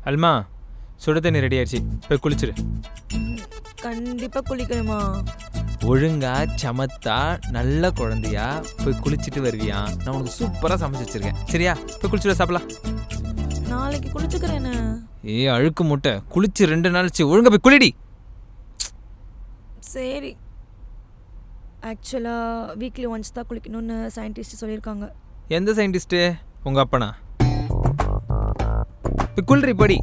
அல்மா சுட தண்ணி ரெடி ஆயிடுச்சு, போய் குளிச்சிரு. கண்டிப்பா குளிக்கணுமா? ஒழுங்கா சமத்தா நல்ல குழந்தையா போய் குளிச்சுட்டு வருவியா? நான் உனக்கு சூப்பரா சமைச்சு வச்சிருக்கேன். சரியா? போய் குளிச்சுட்டு சாப்பிடலாம். நாளைக்கு குளிச்சுக்கிறேன்னு. அழுக்கு முட்டை, குளிச்சு 2 நாள்ச்சு, ஒழுங்கா போய் குளிடி. சரி. ஆக்சுவலாக வீக்லி ஒன்ஸ் தான் குளிக்கணும்னு சயின்டிஸ்ட் சொல்லியிருக்காங்க. எந்த சயின்டிஸ்ட்டு? உங்க அப்பனா? போய் குளிரி படி.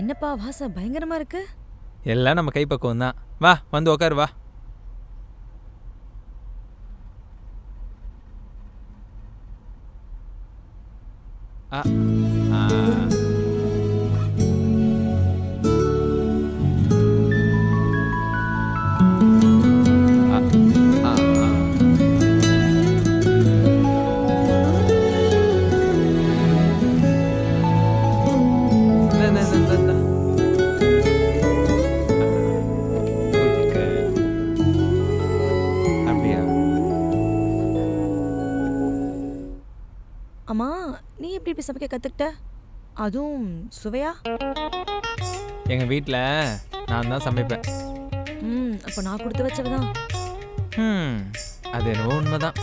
என்னப்பா வாசம் பயங்கரமா இருக்கு. எல்லாம் நம்ம கைப்பக்குவம் தான். வா வந்து உக்காரு வா. ஆ ஆ அம்மா, நீ எப்படி இப்படி சமைக்க கற்றுக்கிட்ட? அதுவும் சுவையா? எங்கள் வீட்டில் நான் தான் சமைப்பேன். அப்போ நான் கொடுத்து வச்சவதான். அது என்னவோ உண்மைதான்.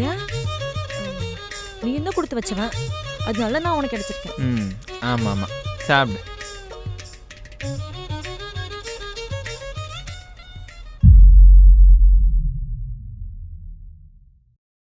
ஏன்? நீ என்ன கொடுத்து வச்சவன், அதனால நான் உனக்கு கிடைச்சிருக்கேன். ஆமாம் ஆமாம், சாப்பிடு.